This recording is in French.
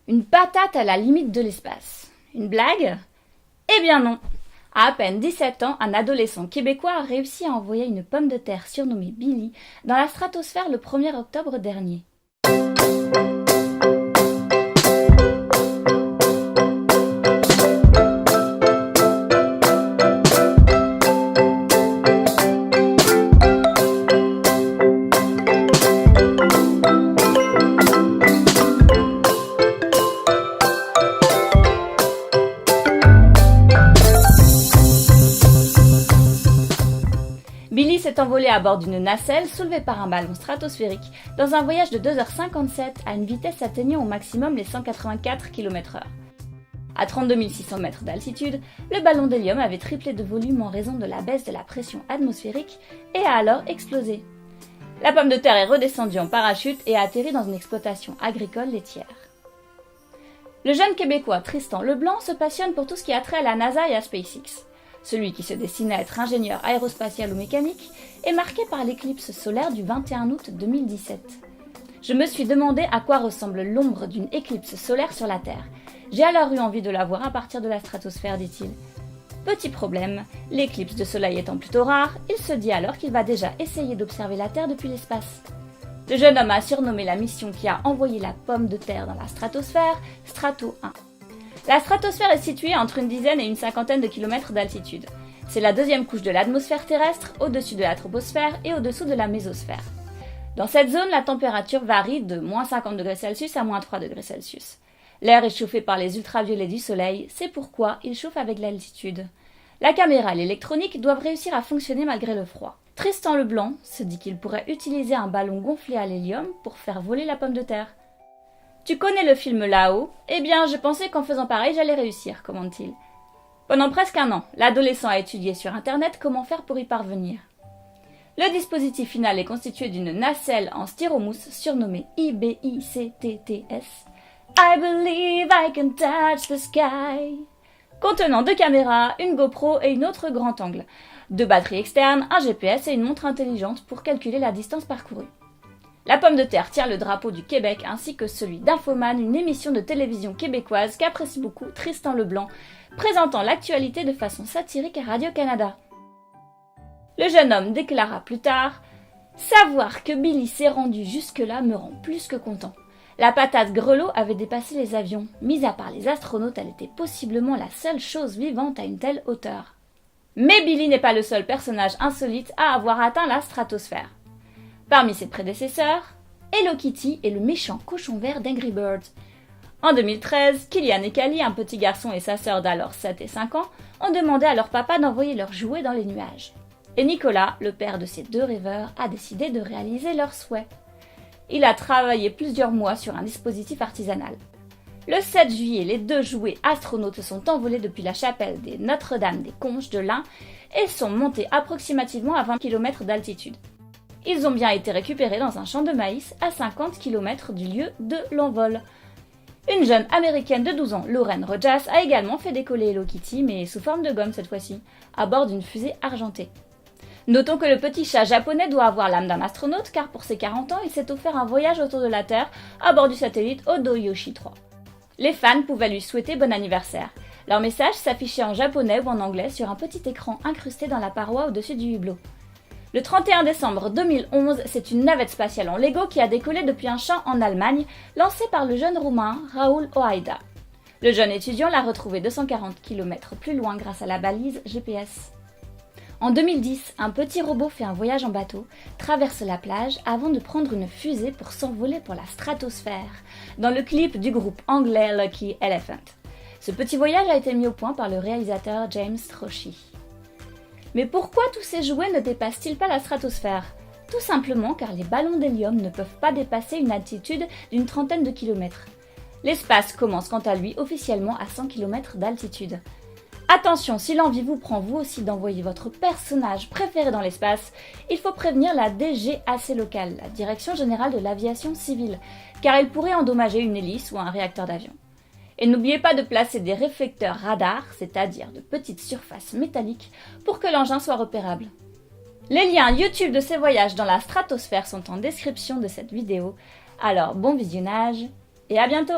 Une patate à la limite de l'espace. Une blague? Eh bien non. À peine 17 ans, un adolescent québécois a réussi à envoyer une pomme de terre surnommée Billy dans la stratosphère le 1er octobre dernier. Billy s'est envolé à bord d'une nacelle soulevée par un ballon stratosphérique dans un voyage de 2h57 à une vitesse atteignant au maximum les 184 km/h. À 32 600 mètres d'altitude, le ballon d'hélium avait triplé de volume en raison de la baisse de la pression atmosphérique et a alors explosé. La pomme de terre est redescendue en parachute et a atterri dans une exploitation agricole laitière. Le jeune Québécois Tristan Leblanc se passionne pour tout ce qui a trait à la NASA et à SpaceX. Celui qui se destine à être ingénieur aérospatial ou mécanique est marqué par l'éclipse solaire du 21 août 2017. Je me suis demandé à quoi ressemble l'ombre d'une éclipse solaire sur la Terre. J'ai alors eu envie de la voir à partir de la stratosphère, dit-il. Petit problème, l'éclipse de soleil étant plutôt rare, il se dit alors qu'il va déjà essayer d'observer la Terre depuis l'espace. Le jeune homme a surnommé la mission qui a envoyé la pomme de terre dans la stratosphère Strato 1. La stratosphère est située entre une dizaine et une cinquantaine de kilomètres d'altitude. C'est la deuxième couche de l'atmosphère terrestre, au-dessus de la troposphère et au-dessous de la mésosphère. Dans cette zone, la température varie de moins 50 degrés Celsius à moins 3 degrés Celsius. L'air est chauffé par les ultraviolets du soleil, c'est pourquoi il chauffe avec l'altitude. La caméra et l'électronique doivent réussir à fonctionner malgré le froid. Tristan Leblanc se dit qu'il pourrait utiliser un ballon gonflé à l'hélium pour faire voler la pomme de terre. Tu connais le film Là-haut? Eh bien, je pensais qu'en faisant pareil, j'allais réussir, commente-t-il. Pendant presque un an, l'adolescent a étudié sur Internet comment faire pour y parvenir. Le dispositif final est constitué d'une nacelle en styromousse surnommée IBICTTS. I believe I can touch the sky. Contenant 2 caméras, une GoPro et une autre grand angle, 2 batteries externes, un GPS et une montre intelligente pour calculer la distance parcourue. La pomme de terre tient le drapeau du Québec ainsi que celui d'Infoman, une émission de télévision québécoise qu'apprécie beaucoup Tristan Leblanc, présentant l'actualité de façon satirique à Radio-Canada. Le jeune homme déclara plus tard « Savoir que Billy s'est rendu jusque-là me rend plus que content. La patate grelot avait dépassé les avions. Mis à part les astronautes, elle était possiblement la seule chose vivante à une telle hauteur. » Mais Billy n'est pas le seul personnage insolite à avoir atteint la stratosphère. Parmi ses prédécesseurs, Hello Kitty est le méchant cochon vert d'Angry Birds. En 2013, Killian et Callie, un petit garçon et sa sœur d'alors 7 et 5 ans, ont demandé à leur papa d'envoyer leurs jouets dans les nuages. Et Nicolas, le père de ces 2 rêveurs, a décidé de réaliser leur souhait. Il a travaillé plusieurs mois sur un dispositif artisanal. Le 7 juillet, les 2 jouets astronautes se sont envolés depuis la chapelle des Notre-Dame des Conches de l'Ain et sont montés approximativement à 20 km d'altitude. Ils ont bien été récupérés dans un champ de maïs à 50 km du lieu de l'envol. Une jeune américaine de 12 ans, Lauren Rojas, a également fait décoller Hello Kitty, mais sous forme de gomme cette fois-ci, à bord d'une fusée argentée. Notons que le petit chat japonais doit avoir l'âme d'un astronaute car pour ses 40 ans, il s'est offert un voyage autour de la Terre à bord du satellite Odoyoshi 3. Les fans pouvaient lui souhaiter bon anniversaire. Leur message s'affichait en japonais ou en anglais sur un petit écran incrusté dans la paroi au-dessus du hublot. Le 31 décembre 2011, c'est une navette spatiale en Lego qui a décollé depuis un champ en Allemagne, lancée par le jeune roumain Raoul Oaida. Le jeune étudiant l'a retrouvé 240 km plus loin grâce à la balise GPS. En 2010, un petit robot fait un voyage en bateau, traverse la plage avant de prendre une fusée pour s'envoler pour la stratosphère, dans le clip du groupe anglais Lucky Elephant. Ce petit voyage a été mis au point par le réalisateur James Trocchi. Mais pourquoi tous ces jouets ne dépassent-ils pas la stratosphère? Tout simplement car les ballons d'hélium ne peuvent pas dépasser une altitude d'une trentaine de kilomètres. L'espace commence quant à lui officiellement à 100 km d'altitude. Attention, si l'envie vous prend vous aussi d'envoyer votre personnage préféré dans l'espace, il faut prévenir la DGAC locale, la Direction Générale de l'Aviation Civile, car elle pourrait endommager une hélice ou un réacteur d'avion. Et n'oubliez pas de placer des réflecteurs radars, c'est-à-dire de petites surfaces métalliques, pour que l'engin soit repérable. Les liens YouTube de ces voyages dans la stratosphère sont en description de cette vidéo, alors bon visionnage et à bientôt!